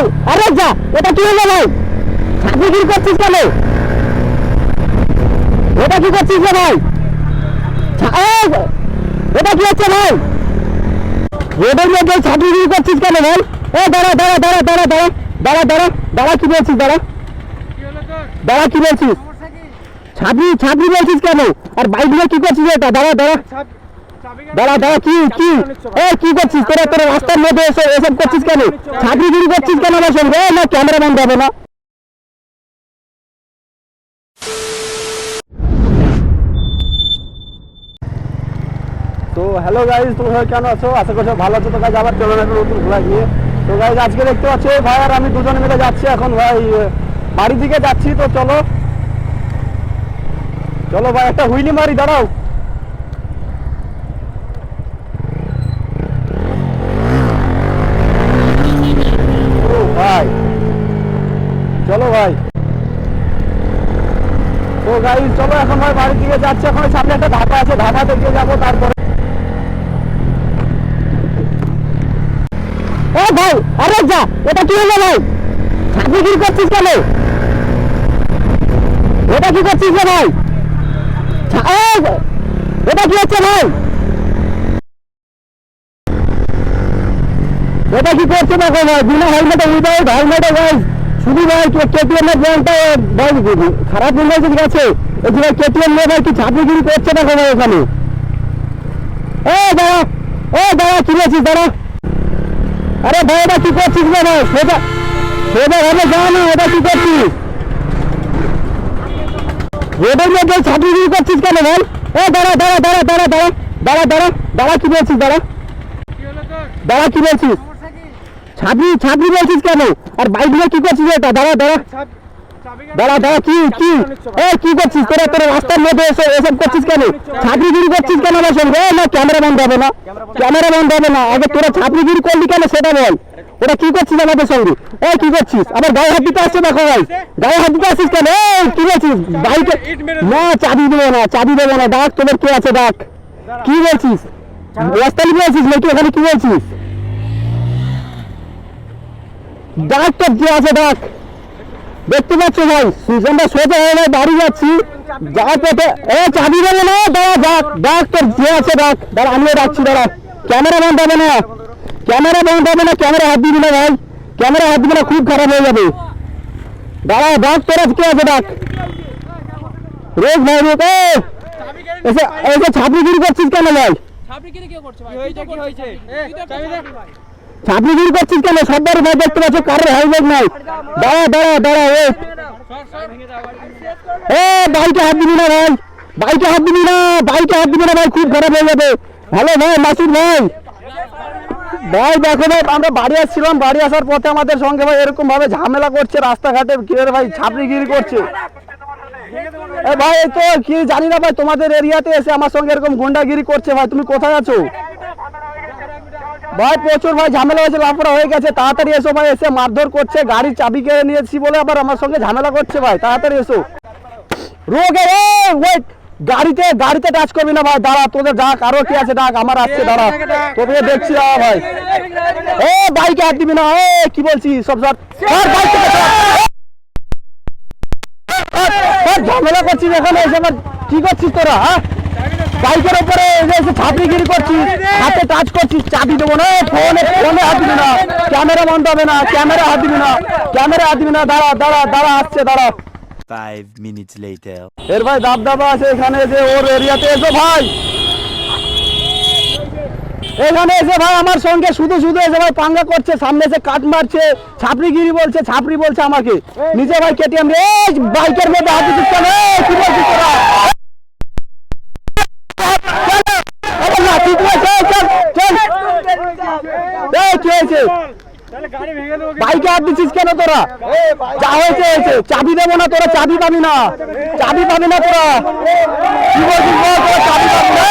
ভাই, আরে যা, এটা কি হলো ভাই? ছাত্রী কি করছিস কেন? এটা কি করছিস রে ভাই? এটা কি হচ্ছে ভাই? রোডের মধ্যে ছাত্রী কি করছিস কেন ভাই? দাঁড়া দাঁড়া দাঁড়া দাঁড়া দাঁড়া দাঁড়া দাঁড়া দাঁড়া, কি বলছিস? দাঁড়া দাঁড়া, কি বলছিস? ছাত্রী ছাত্রী বলছিস কেন? আর বাইক নিয়ে কি করছিস এটা? দাঁড়া দাঁড়া দাঁড়া দাঁড়া, কি কি কি করছিস তোরা? তোরা রাস্তার মধ্যে এসে এসব করছিস কেন? ছাত্রীগিরি করছিস কেন আমার সঙ্গে? না ক্যামেরা বন্ধ হবে না? তো হ্যালো গাইজ, তোমরা কেন আছো? আশা করছো ভালো আছো। তো গাইজ আবার চলো একটা নতুন ব্লগ নিয়ে। তো গাইজ আজকে দেখতে পাচ্ছ ভাই আর আমি দুজনে মিলে যাচ্ছি এখন ভাই বাড়ির দিকে যাচ্ছি। তো চলো চলো ভাই, একটা হুইলি মারি, দাঁড়াও। ভাই চলো ভাই। তো গাইজ চলো এখন ভাই বাড়ির দিকে যাচ্ছি। এখন সামনে একটা ধাবা আছে, ধাবা থেকে যাবো। তারপরে ভাই, আরে যা, এটা কি হলো ভাই? ছাত্রী কি করছিস কেন? এটা কি করছিস রে ভাই? এটা কি হচ্ছে ভাই? এটা কি করছে দেখো ভাই, বিনা হেলমেটে, উইদাউট হেলমেটে ভাই। শুধু ভাই কেটিএম এর ব্র্যান্ডটা ভাই খারাপ হয়ে গেছে, ঠিক আছে? এই যে কেটিএম নিয়ে ভাই কি ছাত্রীগিরি করছে দেখো ভাই ওখানে। দাঁড়া দাঁড়া, কি বলছিস? দাঁড়া। আরে ভাই এটা কি করছিস রে ভাই? সোজা সোজা ভাবে যা না, এটা কি করছিস? রোডের মধ্যে ছাত্রীগিরি করছিস কেন ভাই? দাঁড়া দাঁড়া দাঁড়া দাঁড়া দাঁড়া দাঁড়া দাঁড়া দাঁড়া, কি বলছিস? দাঁড়া দাঁড়া, কি বলছিস? ছাত্রী ছাত্রী বলছিস কেন? আর বাইক নিয়ে কি করছিস এটা? দাঁড়া দাঁড়া দাঁড়া দাঁড়া, কি কি কি করছিস তোরা? তোরা রাস্তার মধ্যে এসে এসব করছিস কেন? ছাত্রীগিরি করছিস কেন আমার সঙ্গে? না ক্যামেরা বন্ধ হবে না? ক্যামেরা বন্ধ হবে না? আগে তোরা ছাত্রীগিরি করলি কেন সেটা বল। ওরা কি করছিস আমাদের সঙ্গে? কি করছিস? আবার গায়ে হাত দিতে আসছে দেখো ভাই, গায়ে হাত দিতে আসছিস কেন? কি বলছিস? বাইকে না, চাবি দেবো না, চাবি দেবো না। ডাক, তোদের কে আছে ডাক। কি বলছিস? রাস্তা নিয়ে বলছিস নাকি ওখানে? কি বলছিস? ডাক, তোর কে আছে ডাক। দেখতে পাচ্ছ ভাই, আমরা সোজা হয়ে ভাই বাড়ি যাচ্ছি। যাওয়ার পথে চাবি দেবো না, দাঁড়া ডাক ডাক, তোর যে আছে ডাক। দাঁড়া আমিও ডাকছি, দাঁড়া। ক্যামেরা বন্ধ হবে না, ক্যামেরা বন্ধ হবে না। ক্যামেরা হাত দিবি না ভাই, ক্যামেরা হাত দিবি না, খুব খারাপ হয়ে যাবে। দাঁড়া ডাক, তোর কে আছে ডাক। রোজ ভাই রোজ এসে এসে ছাত্রীগিরি করছিস কেন ভাই? ছাত্রীগিরি করছিস কেন? সবার ভাই দেখতে পাচ্ছ কারোর হেলমেট নাই। দাঁড়া দাঁড়া দাঁড়া, বাইকে হাত দিবি না ভাই, বাইকে হাত দিবি না, বাইকে হাত দিবি না ভাই, খুব খারাপ হয়ে যাবে। হ্যালো ভাই মাসুদ ভাই, ভাই দেখো ভাই আমরা বাড়ি আসছিলাম, বাড়ি আসার পথে আমাদের সঙ্গে ভাই এরকম ভাবে ঝামেলা করছে রাস্তাঘাটে, ভাই ছাত্রীগিরি করছে। ভাই তো কি জানি না ভাই, তোমাদের এরিয়াতে এসে আমার সঙ্গে এরকম গুন্ডাগিরি করছে ভাই। তুমি কোথায় আছো ভাই? প্রচুর ভাই ঝামেলা হয়েছে, লাফড়া হয়ে গেছে। তাড়াতাড়ি এসো ভাই। এসে মারধর করছে, গাড়ির চাবি কেড়ে নিয়েছি বলে আবার আমার সঙ্গে ঝামেলা করছে ভাই। তাড়াতাড়ি এসো। রোগে ওয়েট, গাড়িতে গাড়িতে টাচ করবি না ভাই। দাঁড়া, তোদের ডাক, আরো কি আছে ডাক, আমার আসছে, দাঁড়া তোদের দেখছি। দাঁড়া ভাই, বাইকে হাত দিবি না। কি বলছিস সব ঝামেলা করছিস এখানে এসে? কি করছিস তোরা? বাইকের উপরে এসে ছাত্রীগিরি করছিস, হাতে টাচ করছিস। চাবি দেবো না, ফোনে ফোনে হাত দিবি না, ক্যামেরা বন্ধ হবে না, ক্যামেরা হাত দিবি না, ক্যামেরা হাত দিবি না। দাঁড়া দাঁড়া দাঁড়া, আসছে, দাঁড়া। 5 minutes later. এর ভাই দাবদাবা আছে এখানে, যে ওর এরিয়াতে এসো ভাই। এখানে এসে ভাই আমার সঙ্গে শুধু শুধু এসে ভাই পাঙ্গা করছে, সামনে এসে কাট মারছে, ছাপড়িগিরি বলছে, ছাপড়ি বলছে আমাকে। নিজে ভাই কেটিএম বাইকের মধ্যে হাত দিচ্ছিস কেন? কি বলছিস তোরা? বাইকে হাত দিচ্ছিস কেন তোরা? যা হয়েছে হয়েছে, চাবি দেবো না, তোরা চাবি পাবি না, চাবি পাবি না তোরা। কি বলছিস তোরা? চাবি পাবি না।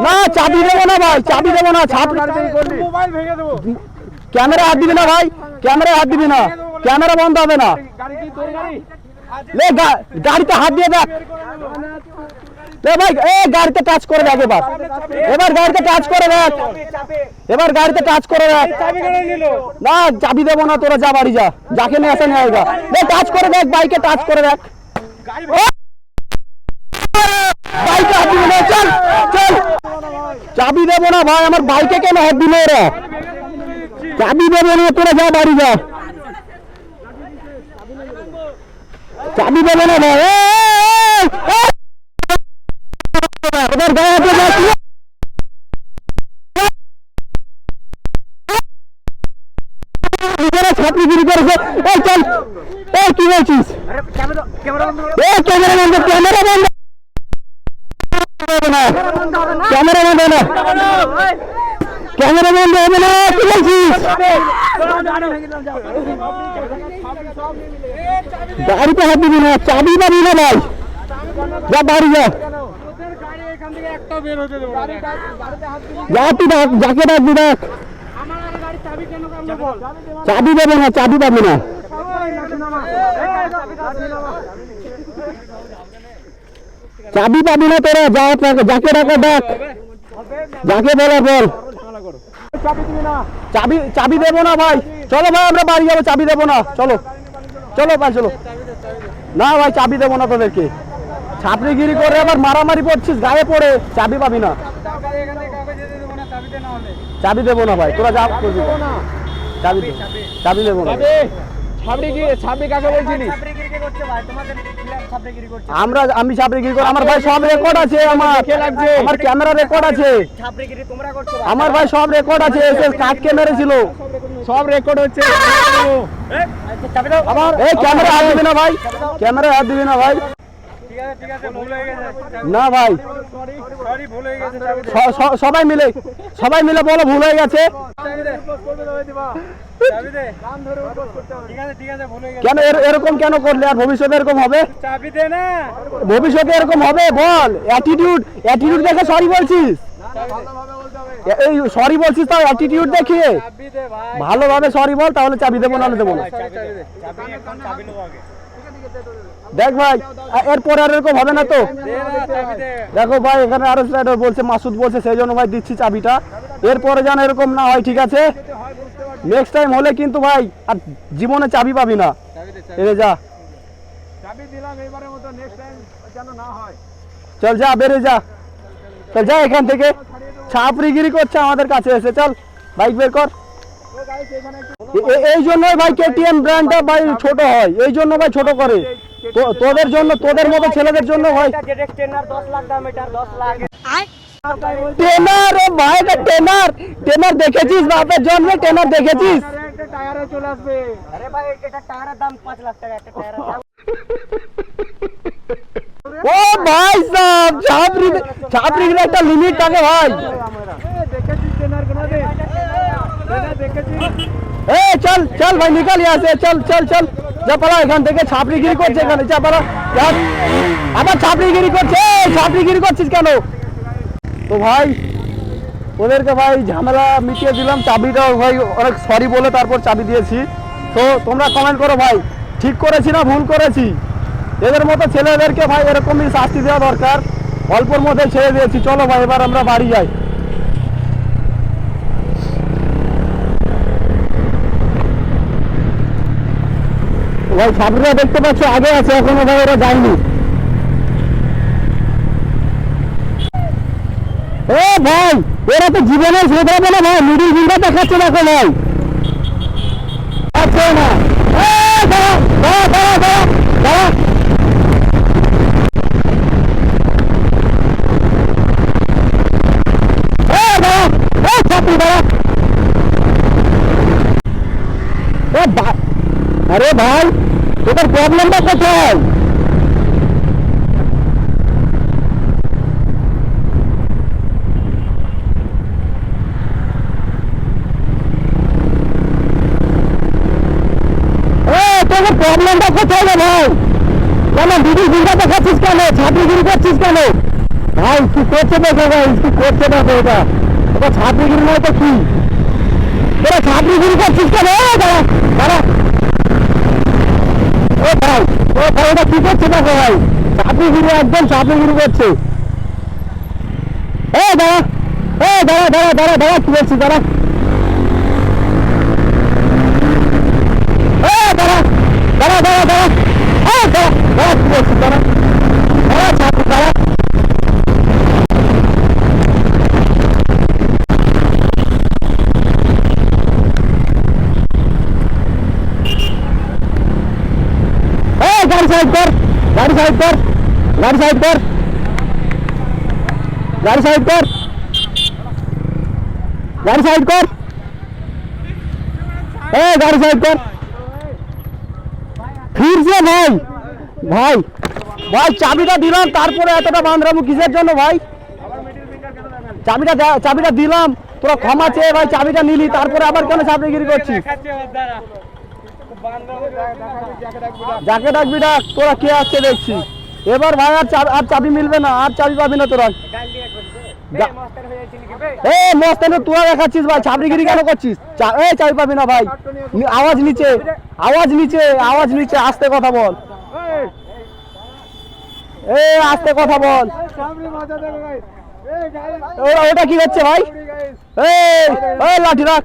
না চাবি দেবো না ভাই, চাবি দেবো না। ক্যামেরা হাত দিবি না ভাই, ক্যামেরা হাত দিবি না, ক্যামেরা বন্ধ হবে না। গাড়িতে হাত দিয়ে দেখ, লে ভাই গাড়িতে টাচ করে দেখ এবার গাড়িতে টাচ করে দেখ এবার গাড়িতে টাচ করে দেখ না চাবি দেবো না তোরা যা বাড়ি যা যাকে নিয়ে আসে নিয়ে আয়গা টাচ করে দেখ বাইকে টাচ করে দেখ বাইকে হাত দিবি না চল চল চাবি দেবো না ভাই আমার বাইকে কেন হাত দিল ওরা চাবি দেবো না তোরা যা বাড়ি যা চাবি দেবো না ভাই এবার গায়ে হাতে যাচ্ছি ছাত্রীগিরি করেছে এই চল এই কি বলছিস ক্যামেরা বন্ধ ক্যামেরা বন্ধ ক্যামেরা বন্ধ না ক্যামেরা বন্ধ হবে না কি বলছিস গাড়িতে হাত দিবি না চাবি পাবি না ভাই যা বাড়ি যা যা তুই ডাক যাকে ডাকবি ডাক চাবি দেবে না চাবি পাবি না চাবি পাবি না তোরা যাকে ডাকা ডাক যাকে বলা বল চাবি চাবি দেবো না ভাই চলো ভাই আমরা বাড়ি যাবো চাবি দেবো না চলো চলো ভাই চলো না ভাই চাবি দেবো না তোদেরকে ছাত্রীগিরি করে আবার মারামারি করছিস গায়ে পড়ে চাবি পাবি না চাবি দেবো না ভাই তোরা যা করবি চাবি চাবি দেবো না আমি ছাপড়িগিরি করি আমার ভাই সব রেকর্ড আছে আমার ক্যামেরা রেকর্ড আছে আমার ভাই সব রেকর্ড আছে কাটকে মেরেছিল সব রেকর্ড হচ্ছে এই ক্যামেরা হাত দিবি না ভাই ক্যামেরা হাত দিবি না ভাই না ভাই সবাই মিলে বলো ভুল হয়ে গেছে কেন এরকম কেন করলে আর ভবিষ্যতে এরকম হবে ভবিষ্যতে এরকম হবে বল অ্যাটিটিউড দেখে সরি বলছিস এই সরি বলছিস তাও অ্যাটিটিউড দেখিয়ে ভালোভাবে সরি বল তাহলে চাবি দেবো না দেবো না দেখ ভাই এরপরে আর এরকম হবে না তো দেখো ভাই এখানে আরো রাইডার বলছে মাসুদ বলছে সেই জন্য ভাই দিচ্ছি চাবিটা এরপরে যেন এরকম না হয় ঠিক আছে নেক্সট টাইম হলে কিন্তু ভাই আর জীবনে চাবি পাবি না এরে যা চাবি দিলাম এবারের মতো নেক্সট টাইম যেন না হয় চল যা বেরে যা চল যা এখান থেকে ছাপরিগিরি করছে আমাদের কাছে এসে চল বাইক বের কর এই জন্যই ভাই কেটিএম ব্র্যান্ডটা ভাই ছোট হয় এই জন্য ভাই ছোট করে তোদের জন্য তোদের মতো ছেলেদের জন্য ভাই টেনার ভাই টেনার টেনার দেখেছিস বাপের জন্মে টেনার দেখেছিস টায়ারে চলে আসবে আরে ভাই এটা টায়ারের দাম 5 লাখ টাকা একটা টায়ারের দাম ও ভাই সাহেব ছাপরি একটা লিমিট থাকে ভাই দেখেছিস টেনার কোন দে এ চল চল ভাই নিকল यहाँ से চল চল চল যা পালা এখান থেকে ছাপরিগিরি করছে এখানে যা পালা আবার ছাপরিগিরি করছিস কেন তো ভাই ওদেরকে ভাই ঝামেলা মিটিয়ে দিলাম চাবিটা ভাই অনেক সরি বলে তারপর চাবি দিয়েছি তো তোমরা কমেন্ট করো ভাই ঠিক করেছি না ভুল করেছি এদের মতো ছেলেদেরকে ভাই এরকমই শাস্তি দেওয়া দরকার অল্পর মধ্যে ছেড়ে দিয়েছি চলো ভাই এবার আমরা বাড়ি যাই ভাই ছাত্রীরা দেখতে পাচ্ছ আগে আছে এখনো ভাই ওরা যায়নি এ ভাই এরা তো জীবনের শোধরাবে না ভাই মিডিল ফিঙ্গার দেখাচ্ছে দেখো ভাই আছে না अरे भाई তোদের প্রবলেমটা কোথায় তোদের প্রবলেমটা কোথায় রে ভাই কেন দিদি দিদা দেখাচ্ছিস কেন ছাত্রীগিরি করছিস কেন ভাই কি করছে দেখো ভাই কি করছে দেখো এটা এটা ছাত্রীগিরি নয় তো কি তোরা ছাত্রীগিরি করছিস কেন দাঁড়া দাঁড়া ও ভাই এটা কি করছে দেখো ভাই ছাত্রীগিরি একদম ছাত্রীগিরি করছে দাঁড়া দাঁড়া দাঁড়া দাঁড়া দাঁড়া কি বলছিস দাঁড়া দাঁড়া দাঁড়া দাঁড়া দাঁড়া দাঁড়া দাঁড়া কি বলছিস দাঁড়া দাঁড়া ছাত্র দাঁড়া गाड़ी साइड कर गाड़ी साइड कर गाड़ी साइड कर गाड़ी साइड कर गाड़ी साइड कर गाड़ी साइड कर फिर से भाई भाई भाई চাবিটা দিলাম তারপরে এতটা বাঁধরামু কিসের জন্য ভাই চাবিটা দিলাম তোরা ক্ষমা চেয়ে ভাই চাবিটা নিলি তারপরে আবার কেন চাবড়িগিরি করছিস যাকে ডাকবি ডাক তোরা কে আসছে দেখছি এবার ভাই আর চাবি মিলবে না আর চাবি পাবি না তোরা মস্তানে তোরা দেখাচ্ছিস ভাই চাবড়িগিরি কেন করছিস চাবি পাবি না ভাই আওয়াজ নিচে আওয়াজ নিচে আওয়াজ নিচে আস্তে কথা বল আস্তে কথা বল ওটা কি হচ্ছে ভাই লাঠি রাখ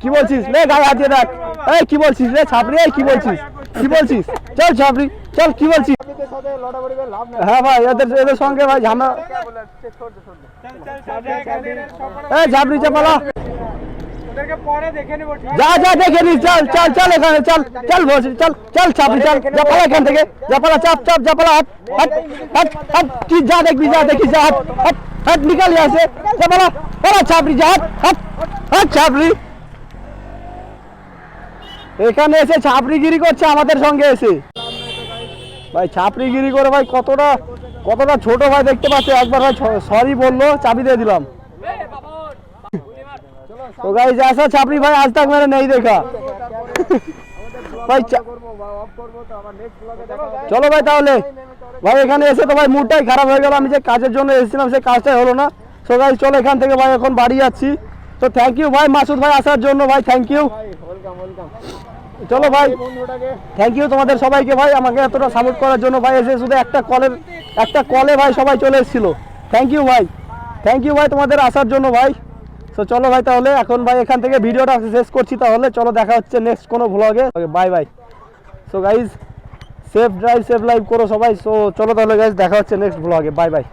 কি বলছিস রে গায়ে হাতিয়ে রাখ কি বলছিস রে ছাপড়ি কি বলছিস চল ছাপড়ি চল কি বলছিস হ্যাঁ ভাই এদের সঙ্গে ভাই ঝামেলা ছাপড়ি চাপালা যা যা দেখে নিস চল চল চল এখানে চল চল বলছি চল চল ছাপড়ি চল জাপালা এখান থেকে জাপালা চাপ চাপ জাপালা হাট হাট হাট কি যা দেখবি যা দেখিস যা হাট হাট হাট নিকাল यहाँ से জাপালা ওরা ছাপড়ি যা হাট হাট হাট ছাপড়ি এখানে এসে ছাপড়িগিরি করছে আমাদের সঙ্গে এসে ভাই ছাপড়িগিরি করে ভাই কতটা ছোট ভাই দেখতে পাচ্ছে একবার ভাই সরি বললো চাবি দিয়ে দিলাম तो गाइस ऐसा छापड़ी भाई आज तक मैंने नहीं देखा भाई চলো ভাই তাহলে ভাই এখানে এসে তো ভাই মুডটাই খারাপ হয়ে গেল আমি যে কাজের জন্য এসেছিলাম সেই কাজটাই হলো না সো গাইস চলো এখান থেকে ভাই এখন বাড়ি যাচ্ছি তো থ্যাংক ইউ ভাই মাসুদ ভাই আসার জন্য ভাই থ্যাংক ইউ চলো ভাই থ্যাংক ইউ তোমাদের সবাইকে ভাই আমাকে এতটা সাপোর্ট করার জন্য ভাই এসে শুধু একটা কলে ভাই সবাই চলে এসেছিল থ্যাংক ইউ ভাই তোমাদের আসার জন্য ভাই তো চলো ভাই তাহলে এখন ভাই এখান থেকে ভিডিওটা শেষ করছি তাহলে চলো দেখা হচ্ছে নেক্সট কোনো ভ্লগে okay bye bye so guys safe drive safe live করো সবাই সো চলো তাহলে গাইজ দেখা হচ্ছে নেক্সট ভ্লগে বাই বাই